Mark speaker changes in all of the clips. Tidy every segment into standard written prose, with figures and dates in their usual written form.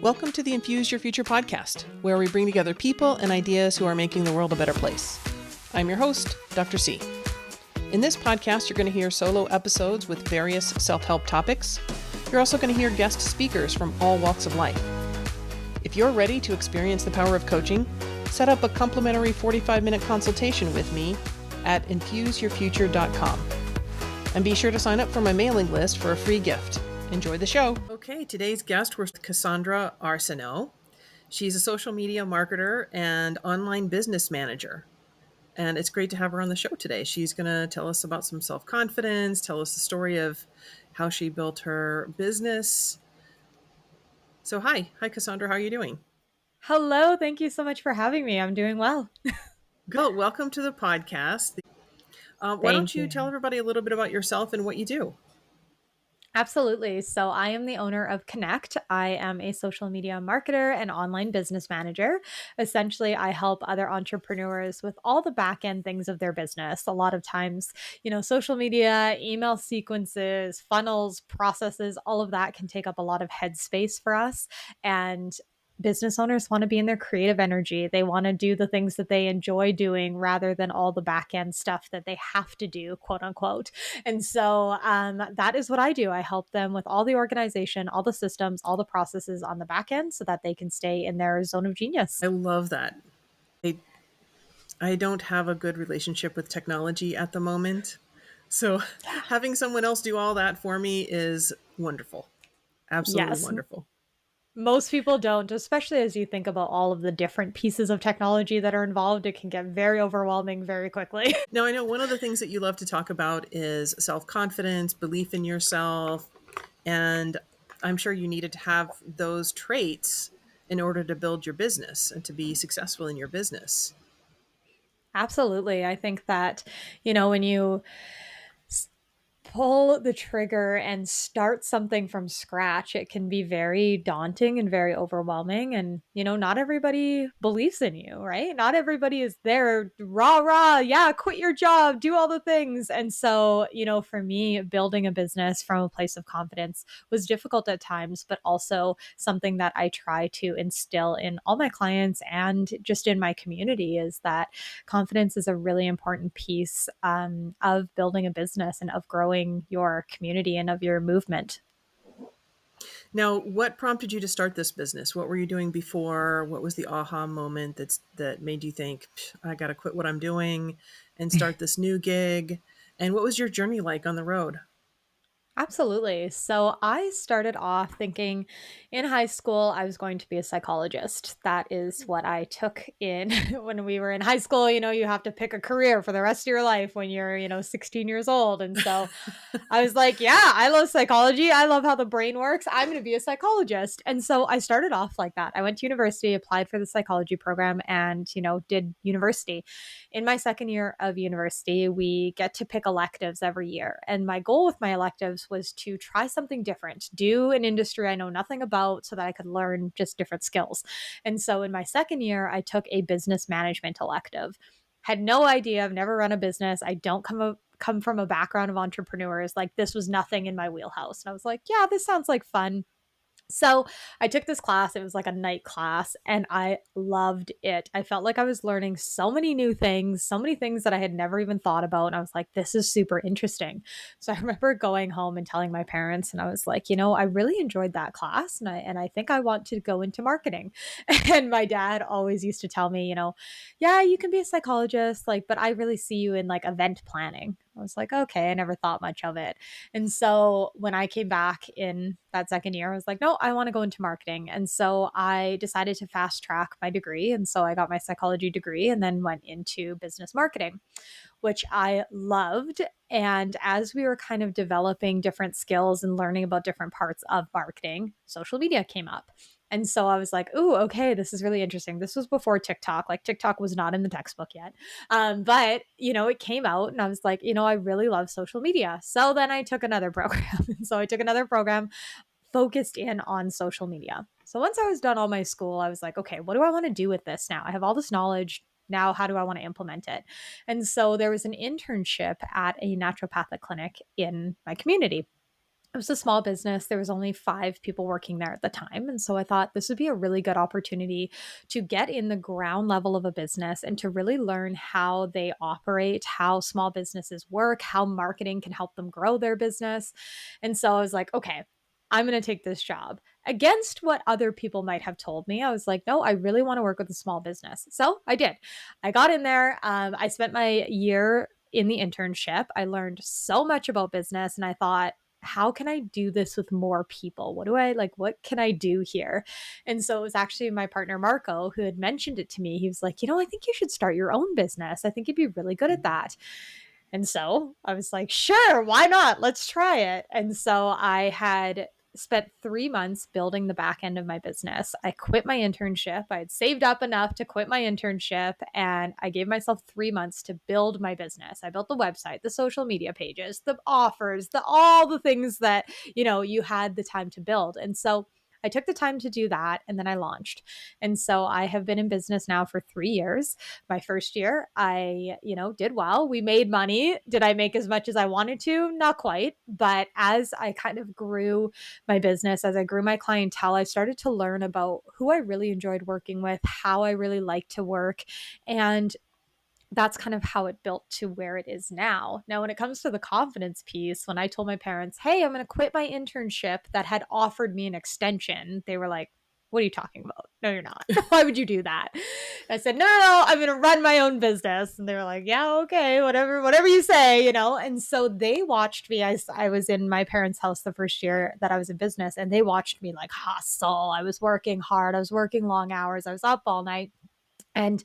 Speaker 1: Welcome to the Infuse Your Future podcast, where we bring together people and ideas who are making the world a better place. I'm your host, Dr. C. In this podcast, you're going to hear solo episodes with various self-help topics. You're also going to hear guest speakers from all walks of life. If you're ready to experience the power of coaching, set up a complimentary 45-minute consultation with me at infuseyourfuture.com. And be sure to sign up for my mailing list for a free gift. Enjoy the show. Okay, today's guest was Kassandra Arsenault. She's a social media marketer and online business manager. And it's great to have her on the show today. She's going to tell us about some self-confidence, tell us the story of how she built her business. So hi Kassandra, how are you doing?
Speaker 2: Hello, thank you so much for having me. I'm doing well.
Speaker 1: Good. Welcome to the podcast. Why don't you tell everybody a little bit about yourself and what you do?
Speaker 2: Absolutely. So I am the owner of Konnect. I am a social media marketer and online business manager. Essentially, I help other entrepreneurs with all the back end things of their business. A lot of times, social media, email sequences, funnels, processes, all of that can take up a lot of headspace for us. And business owners want to be in their creative energy. They want to do the things that they enjoy doing rather than all the back end stuff that they have to do, quote unquote. And so that is what I do. I help them with all the organization, all the systems, all the processes on the back end so that they can stay in their zone of genius.
Speaker 1: I love that. I don't have a good relationship with technology at the moment. So having someone else do all that for me is wonderful. Absolutely wonderful.
Speaker 2: Most people don't, especially as you think about all of the different pieces of technology that are involved. It can get very overwhelming very quickly.
Speaker 1: Now, I know one of the things that you love to talk about is self-confidence, belief in yourself, and I'm sure you needed to have those traits in order to build your business and to be successful in your business.
Speaker 2: Absolutely. I think that, when you pull the trigger and start something from scratch, it can be very daunting and very overwhelming. And, not everybody believes in you, right? Not everybody is there, rah, yeah, quit your job, do all the things. And so, for me, building a business from a place of confidence was difficult at times, but also something that I try to instill in all my clients and just in my community is that confidence is a really important piece of building a business and of growing your community and of your movement.
Speaker 1: Now, what prompted you to start this business? What were you doing before? What was the aha moment that made you think, I got to quit what I'm doing and start this new gig? And what was your journey like on the road?
Speaker 2: Absolutely. So I started off thinking in high school, I was going to be a psychologist. That is what I took in when we were in high school. You have to pick a career for the rest of your life when you're, 16 years old. And so I was like, yeah, I love psychology. I love how the brain works. I'm going to be a psychologist. And so I started off like that. I went to university, applied for the psychology program and, did university. In my second year of university, we get to pick electives every year. And my goal with my electives was to try something different, do an industry I know nothing about so that I could learn just different skills. And so in my second year, I took a business management elective. Had no idea. I've never run a business. I don't come from a background of entrepreneurs. Like this was nothing in my wheelhouse. And I was like, yeah, this sounds like fun. So I took this class. It was like a night class and I loved it. I felt like I was learning so many new things, so many things that I had never even thought about. And I was like, this is super interesting. So I remember going home and telling my parents and I was like, I really enjoyed that class and I think I want to go into marketing. And my dad always used to tell me, yeah, you can be a psychologist, but I really see you in event planning. I was like, okay, I never thought much of it. And so when I came back in that second year, I was like, no, I want to go into marketing. And so I decided to fast track my degree. And so I got my psychology degree and then went into business marketing, which I loved. And as we were kind of developing different skills and learning about different parts of marketing, social media came up. And so I was like, ooh, okay, this is really interesting. This was before TikTok. TikTok was not in the textbook yet. But, it came out and I was like, I really love social media. So then I took another program. So I took another program focused in on social media. So once I was done all my school, I was like, okay, what do I want to do with this now? I have all this knowledge. Now, how do I want to implement it? And so there was an internship at a naturopathic clinic in my community. It was a small business. There was only 5 people working there at the time, and so I thought this would be a really good opportunity to get in the ground level of a business and to really learn how they operate, how small businesses work, how marketing can help them grow their business. And so I was like, "Okay, I'm gonna take this job." Against what other people might have told me, I was like, "No, I really wanna work with a small business." So I did. I got in there, I spent my year in the internship. I learned so much about business, and I thought, how can I do this with more people? What can I do here? And so it was actually my partner, Marco, who had mentioned it to me. He was like, I think you should start your own business. I think you'd be really good at that. And so I was like, sure, why not? Let's try it. And so I had spent 3 months building the back end of my business. I quit my internship. I had saved up enough to quit my internship, and I gave myself 3 months to build my business. I built the website, the social media pages, the offers, all the things that, you had the time to build. And so I took the time to do that, and then I launched. And so I have been in business now for 3 years. My first year, I, did well. We made money. Did I make as much as I wanted to? Not quite. But as I kind of grew my business, as I grew my clientele, I started to learn about who I really enjoyed working with, how I really liked to work. And that's kind of how it built to where it is now. Now, when it comes to the confidence piece, when I told my parents, hey, I'm going to quit my internship that had offered me an extension, they were like, what are you talking about? No, you're not. Why would you do that? I said, no, no, no, I'm going to run my own business. And they were like, yeah, okay, whatever you say, And so they watched me. I was in my parents' house the first year that I was in business, and they watched me like hustle. I was working hard. I was working long hours. I was up all night. And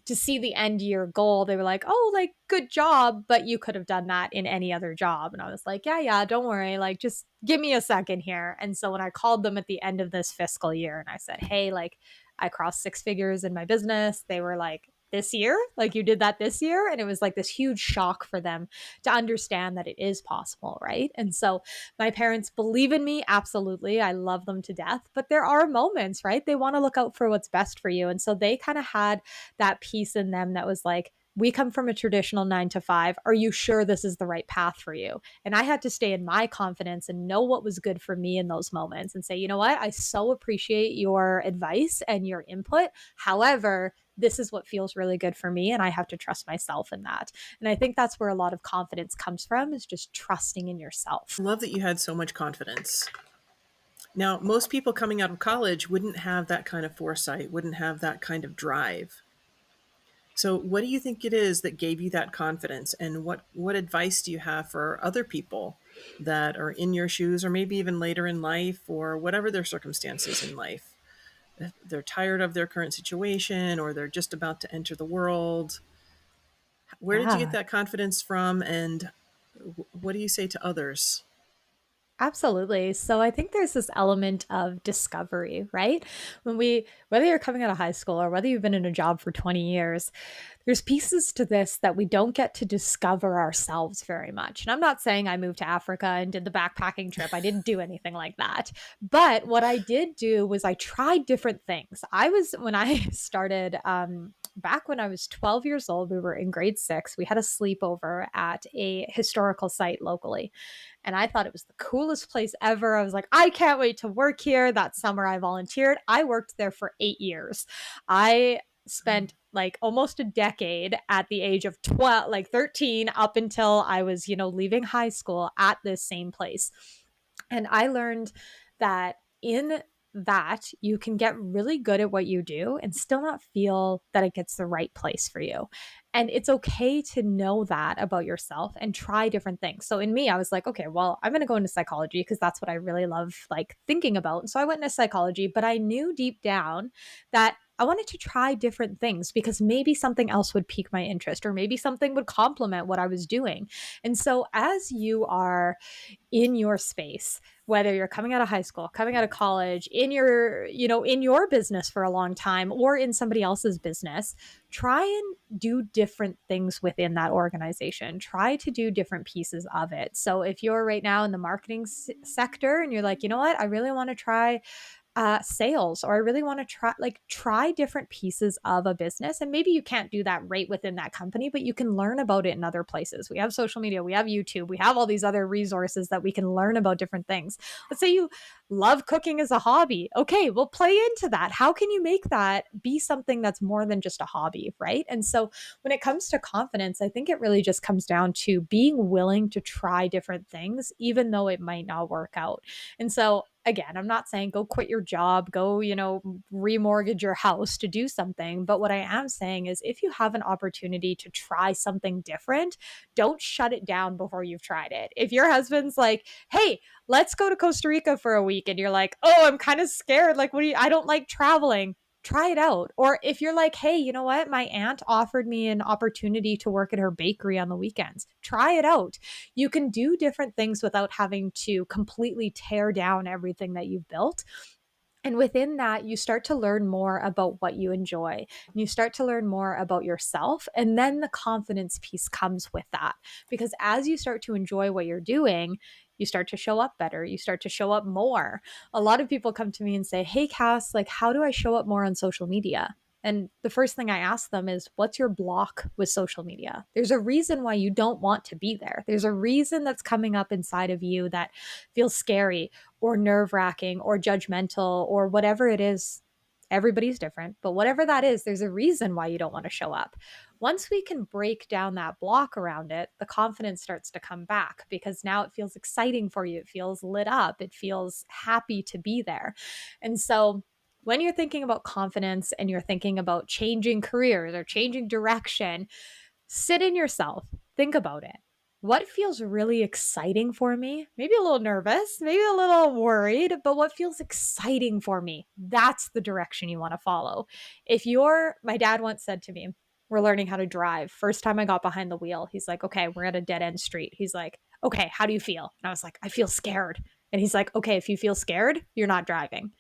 Speaker 2: to see the end year goal, they were like, oh, like, good job, but you could have done that in any other job. And I was like, yeah, don't worry. Like, just give me a second here. And so when I called them at the end of this fiscal year and I said, hey, like, I crossed 6 figures in my business, they were like, this year? Like, you did that this year? And it was like this huge shock for them to understand that it is possible, right? And so my parents believe in me. Absolutely. I love them to death. But there are moments, right? They want to look out for what's best for you. And so they kind of had that piece in them that was like, we come from a traditional 9 to 5. Are you sure this is the right path for you? And I had to stay in my confidence and know what was good for me in those moments and say, you know what? I so appreciate your advice and your input. However, this is what feels really good for me, and I have to trust myself in that. And I think that's where a lot of confidence comes from, is just trusting in yourself.
Speaker 1: I love that you had so much confidence. Now, most people coming out of college wouldn't have that kind of foresight, wouldn't have that kind of drive. So what do you think it is that gave you that confidence? And what advice do you have for other people that are in your shoes, or maybe even later in life, or whatever their circumstances in life? If they're tired of their current situation, or they're just about to enter the world. Where did you get
Speaker 2: Yeah.
Speaker 1: that confidence from? And what do you say to others?
Speaker 2: Absolutely. So I think there's this element of discovery, right? Whether you're coming out of high school or whether you've been in a job for 20 years, there's pieces to this that we don't get to discover ourselves very much. And I'm not saying I moved to Africa and did the backpacking trip. I didn't do anything like that. But what I did do was I tried different things. When I started, back when I was 12 years old, we were in grade 6. We had a sleepover at a historical site locally. And I thought it was the coolest place ever. I was like, I can't wait to work here. That summer I volunteered. I worked there for 8 years. I spent like almost a decade at the age of 12, like 13, up until I was, leaving high school at this same place. And I learned that in that you can get really good at what you do and still not feel that it gets the right place for you. And it's okay to know that about yourself and try different things. So in me, I was like, okay, well, I'm going to go into psychology because that's what I really love, like, thinking about. And so I went into psychology, but I knew deep down that I wanted to try different things because maybe something else would pique my interest, or maybe something would complement what I was doing. And so as you are in your space, whether you're coming out of high school, coming out of college, in your business for a long time, or in somebody else's business, try and do different things within that organization. Try to do different pieces of it. So if you're right now in the marketing sector and you're like, you know what, I really want to try sales, or I really want to try different pieces of a business. And maybe you can't do that right within that company, but you can learn about it in other places. We have social media, we have YouTube, we have all these other resources that we can learn about different things. Let's say you love cooking as a hobby. Okay, well, play into that. How can you make that be something that's more than just a hobby, right? And so when it comes to confidence, I think it really just comes down to being willing to try different things, even though it might not work out. And so again, I'm not saying go quit your job, go, remortgage your house to do something. But what I am saying is if you have an opportunity to try something different, don't shut it down before you've tried it. If your husband's like, hey, let's go to Costa Rica for a week, and you're like, oh, I'm kind of scared. Like, I don't like traveling. Try it out. Or if you're like, hey, you know what? My aunt offered me an opportunity to work at her bakery on the weekends. Try it out. You can do different things without having to completely tear down everything that you've built. And within that, you start to learn more about what you enjoy. You start to learn more about yourself. And then the confidence piece comes with that. Because as you start to enjoy what you're doing, you start to show up better. You start to show up more. A lot of people come to me and say, hey, Cass, like, how do I show up more on social media? And the first thing I ask them is, what's your block with social media? There's a reason why you don't want to be there. There's a reason that's coming up inside of you that feels scary or nerve-wracking or judgmental or whatever it is. Everybody's different, but whatever that is, there's a reason why you don't want to show up. Once we can break down that block around it, the confidence starts to come back because now it feels exciting for you. It feels lit up. It feels happy to be there. And so when you're thinking about confidence and you're thinking about changing careers or changing direction, sit in yourself, think about it. What feels really exciting for me? Maybe a little nervous, maybe a little worried, but what feels exciting for me? That's the direction you want to follow. My dad once said to me, we're learning how to drive. First time I got behind the wheel, he's like, okay, we're at a dead end street. He's like, okay, how do you feel? And I was like, I feel scared. And he's like, okay, if you feel scared, you're not driving.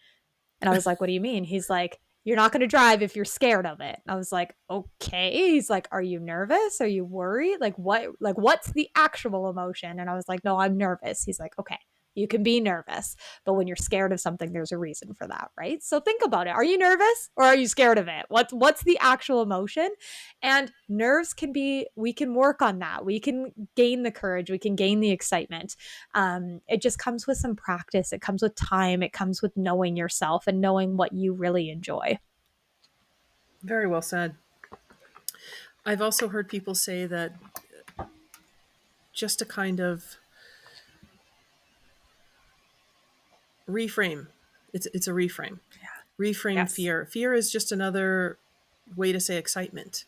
Speaker 2: And I was like, what do you mean? He's like, you're not going to drive if you're scared of it. And I was like, okay. He's like, are you nervous? Are you worried? What's the actual emotion? And I was like, no, I'm nervous. He's like, okay, you can be nervous, but when you're scared of something, there's a reason for that, right? So think about it. Are you nervous or are you scared of it? What's the actual emotion? And we can work on that. We can gain the courage. We can gain the excitement. It just comes with some practice. It comes with time. It comes with knowing yourself and knowing what you really enjoy.
Speaker 1: Very well said. I've also heard people say that just to kind of reframe, it's a reframe. Yeah. Reframe yes. Fear. Fear is just another way to say excitement.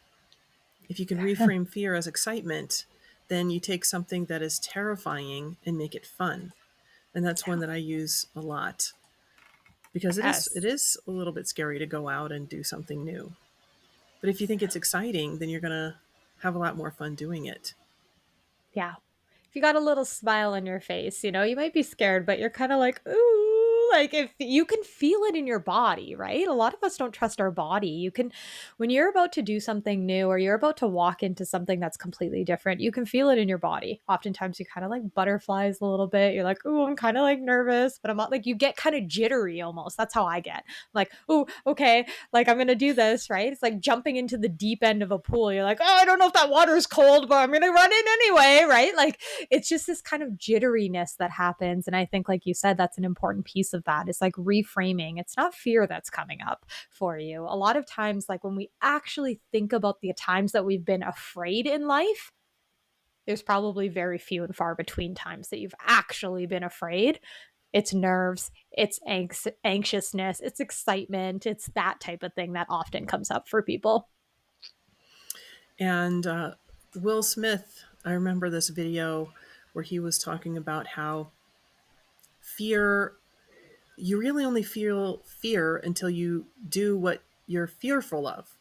Speaker 1: If you can reframe fear as excitement, then you take something that is terrifying and make it fun. And that's one that I use a lot because it is a little bit scary to go out and do something new. But if you think it's exciting, then you're going to have a lot more fun doing it.
Speaker 2: Yeah. If you got a little smile on your face, you might be scared, but you're kind of like, ooh, like if you can feel it in your body, right? A lot of us don't trust our body. When you're about to do something new or you're about to walk into something that's completely different, you can feel it in your body. Oftentimes you kind of like butterflies a little bit. You're like, ooh, I'm kind of like nervous, but I'm not like, you get kind of jittery almost. That's how I get. I'm like, ooh, okay, like I'm going to do this, right? It's like jumping into the deep end of a pool. You're like, oh, I don't know if that water is cold, but I'm going to run in anyway, right? Like it's just this kind of jitteriness that happens. And I think, like you said, that's an important piece of that. It's like reframing. It's not fear that's coming up for you. A lot of times, like when we actually think about the times that we've been afraid in life, there's probably very few and far between times that you've actually been afraid. It's nerves, it's anxiousness, it's excitement. It's that type of thing that often comes up for people.
Speaker 1: And Will Smith, I remember this video where he was talking about how fear, you really only feel fear until you do what you're fearful of.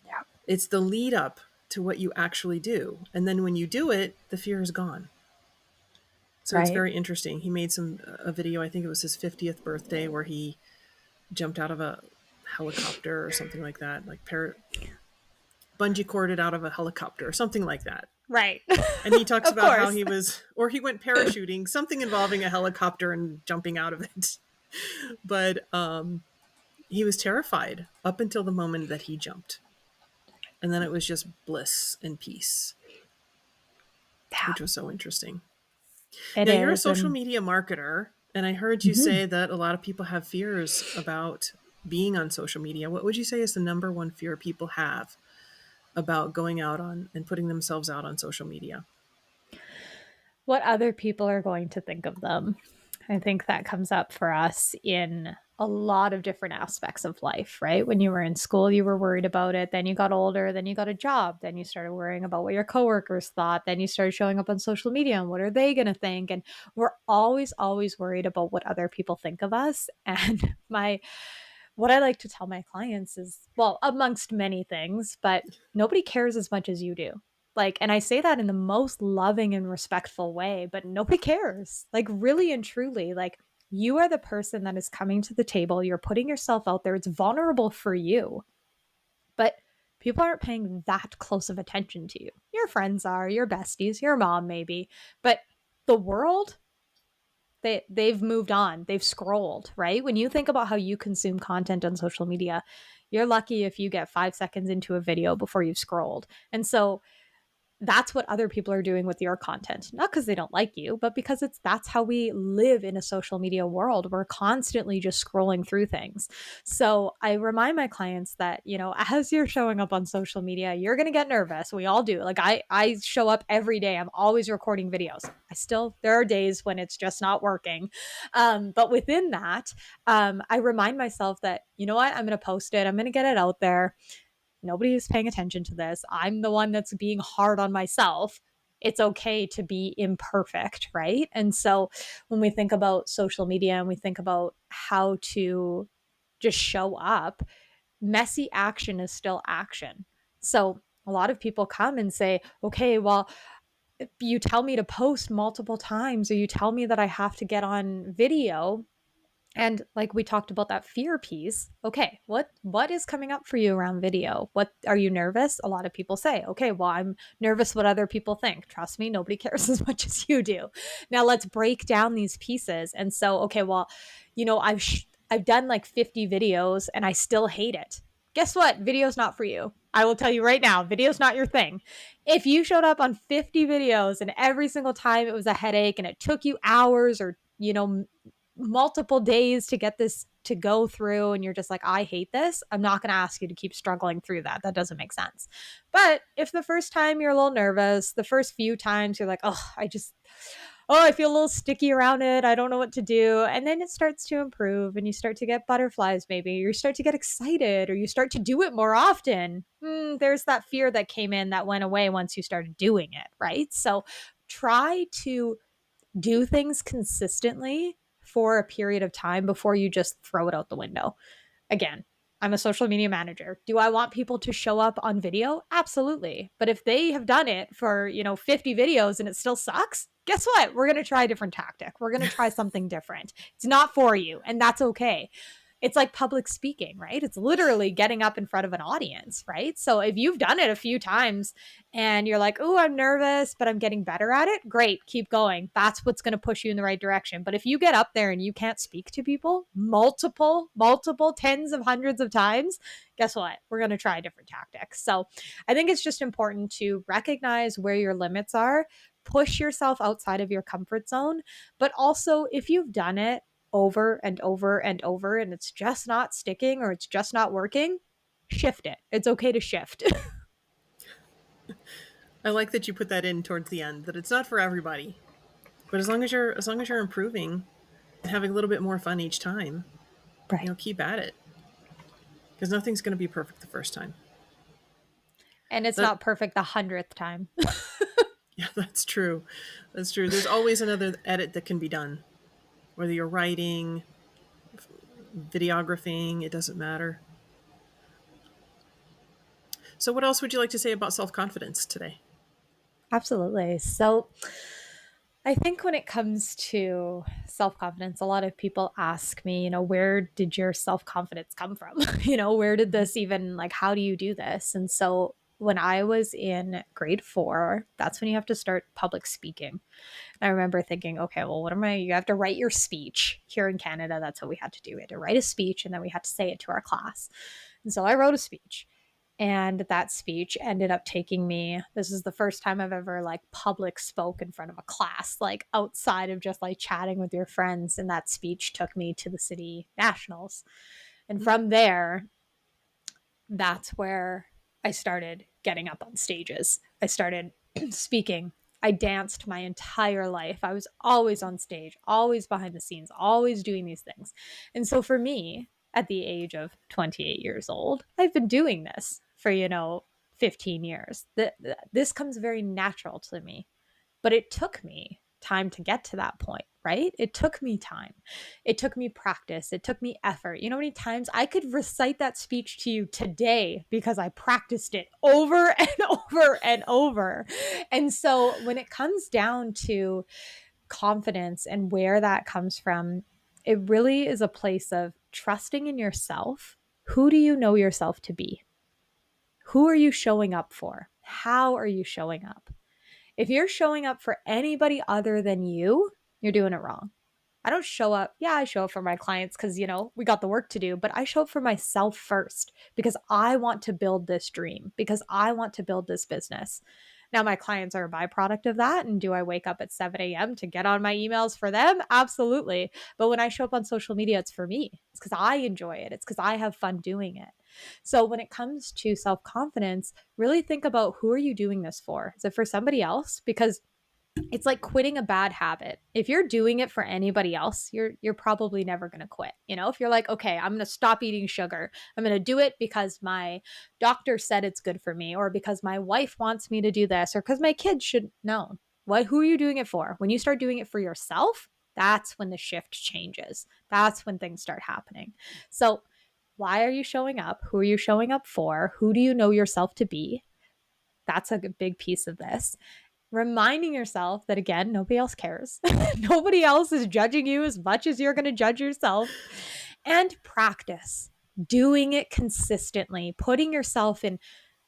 Speaker 1: Yeah. It's the lead up to what you actually do. And then when you do it, the fear is gone. So It's very interesting. He made a video, I think it was his 50th birthday, where he jumped out of a helicopter or something like that, like bungee corded out of a helicopter or something like that.
Speaker 2: Right.
Speaker 1: And he talks about how he went parachuting, something involving a helicopter and jumping out of it. But he was terrified up until the moment that he jumped. And then it was just bliss and peace,
Speaker 2: Yeah,
Speaker 1: which was so interesting.
Speaker 2: it
Speaker 1: Now, you're a
Speaker 2: is.
Speaker 1: social
Speaker 2: And
Speaker 1: media marketer, and I heard you
Speaker 2: Mhm.
Speaker 1: say that a lot of people have fears about being on social media. What would you say is the number one fear people have about going out on and putting themselves out on social media?
Speaker 2: what other people are going to think of them. I think that comes up for us in a lot of different aspects of life, right? When you were in school, you were worried about it. Then you got older, then you got a job, then you started worrying about what your coworkers thought. Then you started showing up on social media and what are they going to think? And we're always worried about what other people think of us. And my what I like to tell my clients is, well, amongst many things, but nobody cares as much as you do. Like, and I say that in the most loving and respectful way, but nobody cares. Like, really and truly, like, you are the person that is coming to the table. You're putting yourself out there. It's vulnerable for you, but people aren't paying that close of attention to you. Your friends are, your besties, your mom, maybe, but the world, they've moved on. They've scrolled, right? When you think about how you consume content on social media, you're lucky if you get 5 seconds into a video before you've scrolled. And so that's what other people are doing with your content, not because they don't like you, but because that's how we live in a social media world. We're constantly just scrolling through things. So I remind my clients that, as you're showing up on social media, you're going to get nervous. We all do. Like, I show up every day. I'm always recording videos. There are days when it's just not working. But within that, I remind myself that, you know what, I'm going to post it. I'm going to get it out there. Nobody is paying attention to this. I'm the one that's being hard on myself. It's okay to be imperfect, right? And so when we think about social media and we think about how to just show up, messy action is still action. So a lot of people come and say, okay, well, you tell me to post multiple times, or you tell me that I have to get on video, and like we talked about that fear piece. Okay, what is coming up for you around video? What are you nervous? A lot of people say, okay, well, I'm nervous what other people think. Trust me, nobody cares as much as you do. Now let's break down these pieces. And so, okay, well, I've done like 50 videos and I still hate it. Guess what? Video's not for you. I will tell you right now, video's not your thing. If you showed up on 50 videos and every single time it was a headache and it took you hours or, multiple days to get this to go through, and you're just like, I hate this, I'm not going to ask you to keep struggling through that. That doesn't make sense. But if the first time you're a little nervous, the first few times you're like, I feel a little sticky around it, I don't know what to do, and then it starts to improve and you start to get butterflies, maybe you start to get excited, or you start to do it more often, there's that fear that came in that went away once you started doing it, right? So try to do things consistently for a period of time before you just throw it out the window. Again, I'm a social media manager. Do I want people to show up on video? Absolutely. But if they have done it for, 50 videos and it still sucks, guess what? We're going to try a different tactic. We're going to try something different. It's not for you, and that's okay. It's like public speaking, right? It's literally getting up in front of an audience, right? So if you've done it a few times and you're like, oh, I'm nervous, but I'm getting better at it, great, keep going. That's what's going to push you in the right direction. But if you get up there and you can't speak to people multiple, tens of hundreds of times, guess what? We're going to try different tactics. So I think it's just important to recognize where your limits are, push yourself outside of your comfort zone. But also, if you've done it over and over and over and it's just not sticking or it's just not working, shift it. It's okay to shift.
Speaker 1: I like that you put that in towards the end, that it's not for everybody. But as long as you're improving and having a little bit more fun each time,
Speaker 2: Right.
Speaker 1: keep at it. Because nothing's going to be perfect the first time.
Speaker 2: And it's
Speaker 1: That
Speaker 2: not perfect the 100th time.
Speaker 1: Yeah, that's true. That's true. There's always another edit that can be done. Whether you're writing, videographing, it doesn't matter. So what else would you like to say about self-confidence today?
Speaker 2: Absolutely. So I think when it comes to self confidence, a lot of people ask me, where did your self confidence come from? Where did this even, like, how do you do this? And so when I was in grade 4, that's when you have to start public speaking. I remember thinking, okay, well, you have to write your speech here in Canada. That's what we had to do. We had to write a speech and then we had to say it to our class. And so I wrote a speech, and that speech ended up taking me, this is the first time I've ever like public spoke in front of a class, like outside of just like chatting with your friends. And that speech took me to the city nationals. And from there, that's where I started getting up on stages. I started speaking. I danced my entire life. I was always on stage, always behind the scenes, always doing these things. And so for me, at the age of 28 years old, I've been doing this for, 15 years. This comes very natural to me. But it took me time to get to that point, right? It took me time. It took me practice. It took me effort. You know how many times I could recite that speech to you today because I practiced it over and over and over. And so when it comes down to confidence and where that comes from, it really is a place of trusting in yourself. Who do you know yourself to be? Who are you showing up for? How are you showing up? If you're showing up for anybody other than you, you're doing it wrong. I don't show up. Yeah, I show up for my clients because, we got the work to do, but I show up for myself first because I want to build this dream, because I want to build this business. Now, my clients are a byproduct of that. And do I wake up at 7 a.m. to get on my emails for them? Absolutely. But when I show up on social media, it's for me. It's because I enjoy it. It's because I have fun doing it. So when it comes to self-confidence, really think about, who are you doing this for? Is it for somebody else? Because it's like quitting a bad habit. If you're doing it for anybody else, you're probably never going to quit. If you're like, okay, I'm going to stop eating sugar. I'm going to do it because my doctor said it's good for me, or because my wife wants me to do this, or because my kids should know. Who are you doing it for? When you start doing it for yourself, that's when the shift changes. That's when things start happening. So why are you showing up? Who are you showing up for? Who do you know yourself to be? That's a big piece of this. Reminding yourself that, again, nobody else cares. Nobody else is judging you as much as you're going to judge yourself. And practice doing it consistently, putting yourself in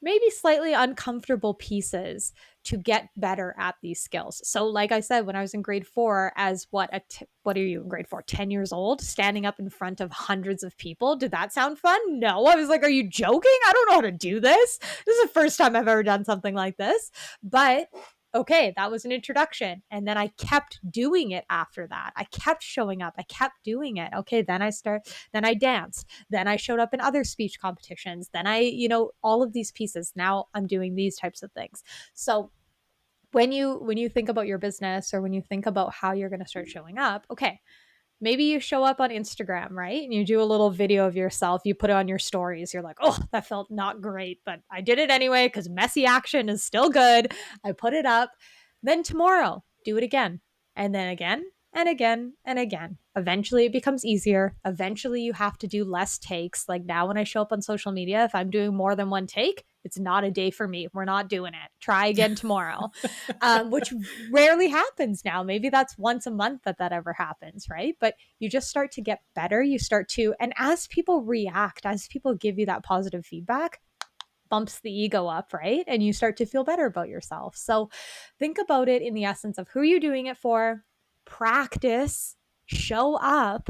Speaker 2: maybe slightly uncomfortable pieces to get better at these skills. So like I said, when I was in grade 4, as what are you in grade 4, 10 years old, standing up in front of hundreds of people, did that sound fun? No. I was like, are you joking? I don't know how to do this. This is the first time I've ever done something like this. But okay, that was an introduction. And then I kept doing it after that. I kept showing up. I kept doing it. Okay, then I danced. Then I showed up in other speech competitions. Then all of these pieces. Now I'm doing these types of things. So when you think about your business, or when you think about how you're going to start showing up, okay, maybe you show up on Instagram, right? And you do a little video of yourself. You put it on your stories. You're like, oh, that felt not great, but I did it anyway because messy action is still good. I put it up. Then tomorrow, do it again. And then again and again and again. Eventually it becomes easier. Eventually you have to do less takes. Like now when I show up on social media, if I'm doing more than one take, it's not a day for me. We're not doing it. Try again tomorrow, which rarely happens now. Maybe that's once a month that ever happens, right? But you just start to get better. You start to, and as people react, as people give you that positive feedback, bumps the ego up, right? And you start to feel better about yourself. So think about it in the essence of, who you're doing it for, practice, show up.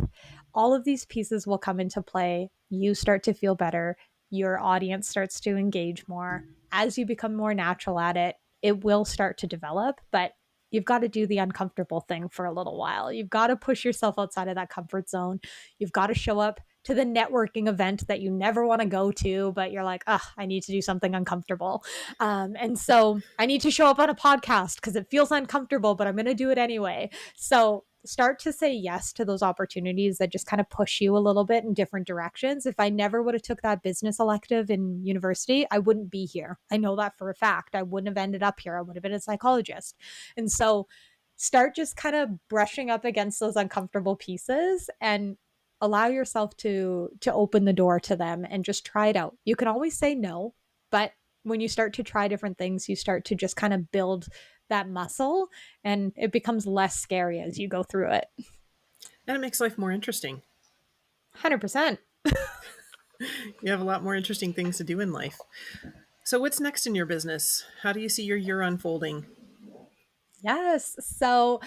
Speaker 2: All of these pieces will come into play. You start to feel better. Your audience starts to engage more. As you become more natural at it, it will start to develop, but you've got to do the uncomfortable thing for a little while. You've got to push yourself outside of that comfort zone. You've got to show up to the networking event that you never want to go to, but you're like, I need to do something uncomfortable. And so I need to show up on a podcast because it feels uncomfortable, but I'm going to do it anyway. So start to say yes to those opportunities that just kind of push you a little bit in different directions. If I never would have took that business elective in university, I wouldn't be here. I know that for a fact. I wouldn't have ended up here. I would have been a psychologist. And so start just kind of brushing up against those uncomfortable pieces and allow yourself to open the door to them and just try it out. You can always say no, but when you start to try different things, you start to just kind of build that muscle, and it becomes less scary as you go through it.
Speaker 1: And it makes life more interesting.
Speaker 2: 100%.
Speaker 1: You have a lot more interesting things to do in life. So what's next in your business? How do you see your year unfolding?
Speaker 2: Yes. So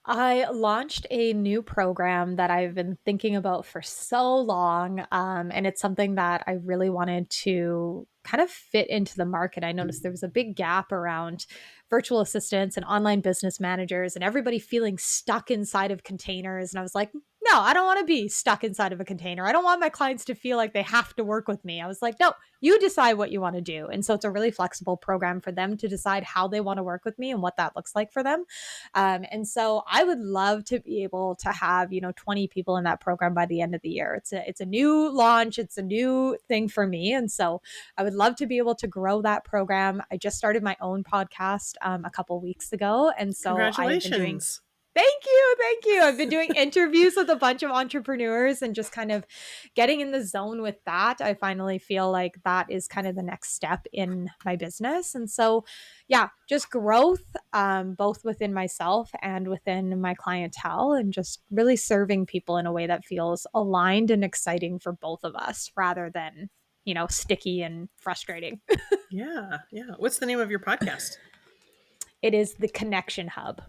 Speaker 2: I launched a new program that I've been thinking about for so long. And it's something that I really wanted to kind of fit into the market. I noticed there was a big gap around virtual assistants and online business managers and everybody feeling stuck inside of containers. And I was like, no, I don't want to be stuck inside of a container. I don't want my clients to feel like they have to work with me. I was like, no, you decide what you want to do. And so it's a really flexible program for them to decide how they want to work with me and what that looks like for them. And so I would love to be able to have, 20 people in that program by the end of the year. It's a new launch. It's a new thing for me. And so I would love to be able to grow that program. I just started my own podcast a couple weeks ago. And so I have been doing
Speaker 1: Congratulations.
Speaker 2: Thank you. Thank you. I've been doing interviews with a bunch of entrepreneurs and just kind of getting in the zone with that. I finally feel like that is kind of the next step in my business. And so, yeah, just growth, both within myself and within my clientele, and just really serving people in a way that feels aligned and exciting for both of us rather than, sticky and frustrating.
Speaker 1: Yeah. Yeah. What's the name of your podcast?
Speaker 2: It is the Connection Hub.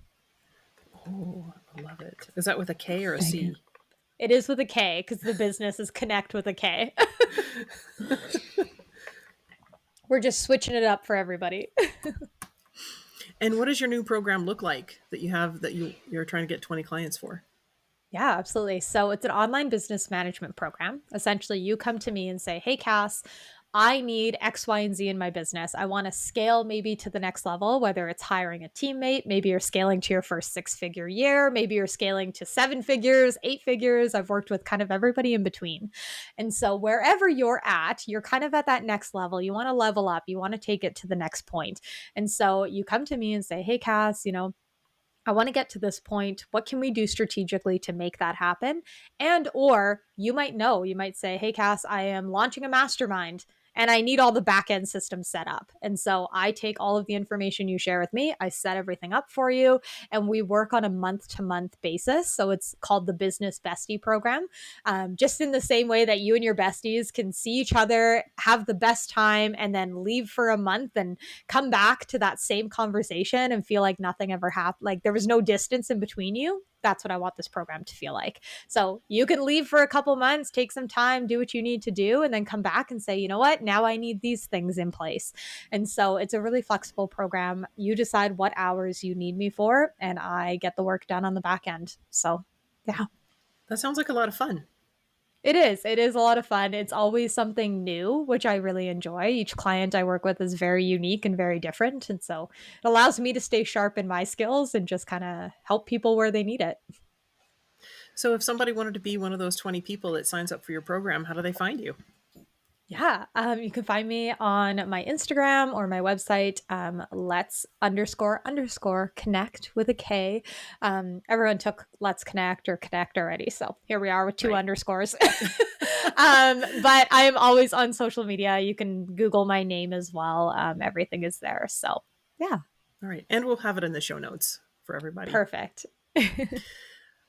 Speaker 1: Oh, I love it. Is that with a K or a
Speaker 2: Thank you.
Speaker 1: C?
Speaker 2: It is with a K because the business is Connect with a K. We're just switching it up for everybody.
Speaker 1: And what does your new program look like that you have that you're trying to get 20 clients for?
Speaker 2: Yeah, absolutely. So it's an online business management program. Essentially, you come to me and say, hey, Cass, I need X, Y, and Z in my business. I want to scale maybe to the next level, whether it's hiring a teammate, maybe you're scaling to your first 6-figure year, maybe you're scaling to 7 figures, 8 figures. I've worked with kind of everybody in between. And so wherever you're at, you're kind of at that next level. You want to level up, you want to take it to the next point. And so you come to me and say, hey, Cass, I want to get to this point. What can we do strategically to make that happen? And or you might say, hey, Cass, I am launching a mastermind and I need all the back end systems set up. And so I take all of the information you share with me, I set everything up for you, and we work on a month to month basis. So it's called the Business Bestie Program. Just in the same way that you and your besties can see each other, have the best time, and then leave for a month and come back to that same conversation and feel like nothing ever happened, like there was no distance in between you. That's what I want this program to feel like. So you can leave for a couple months, take some time, do what you need to do, and then come back and say, you know what, now I need these things in place. And so it's a really flexible program. You decide what hours you need me for, and I get the work done on the back end. So yeah.
Speaker 1: That sounds like a lot of fun.
Speaker 2: It is. It is a lot of fun. It's always something new, which I really enjoy. Each client I work with is very unique and very different. And so it allows me to stay sharp in my skills and just kind of help people where they need it.
Speaker 1: So if somebody wanted to be one of those 20 people that signs up for your program, how do they find you?
Speaker 2: Yeah, you can find me on my Instagram or my website, let's __connect with a K. Everyone took Let's Connect or Connect already. So here we are with 2 underscores. But I am always on social media. You can Google my name as well. Everything is there. So yeah.
Speaker 1: All right. And we'll have it in the show notes for everybody.
Speaker 2: Perfect.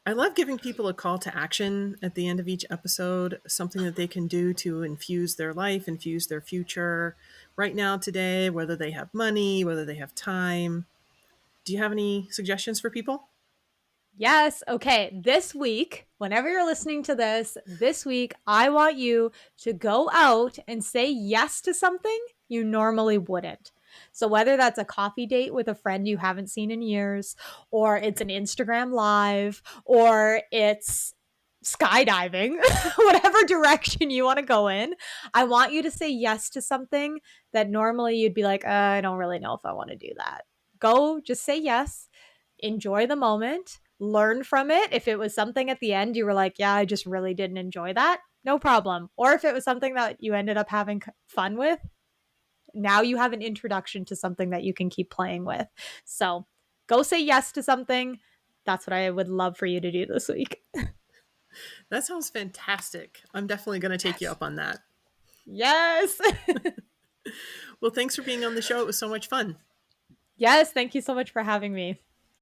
Speaker 1: I love giving people a call to action at the end of each episode, something that they can do to infuse their life, infuse their future right now, today, whether they have money, whether they have time. Do you have any suggestions for people?
Speaker 2: Yes. Okay. This week, whenever you're listening to this week, I want you to go out and say yes to something you normally wouldn't. So whether that's a coffee date with a friend you haven't seen in years, or it's an Instagram live, or it's skydiving, whatever direction you want to go in, I want you to say yes to something that normally you'd be like, I don't really know if I want to do that. Go, just say yes, enjoy the moment, learn from it. If it was something at the end you were like, yeah, I just really didn't enjoy that, no problem. Or if it was something that you ended up having fun with, now you have an introduction to something that you can keep playing with. So go say yes to something. That's what I would love for you to do this week.
Speaker 1: That sounds fantastic. I'm definitely going to take you up on that.
Speaker 2: Yes.
Speaker 1: Well, thanks for being on the show. It was so much fun.
Speaker 2: Yes. Thank you so much for having me.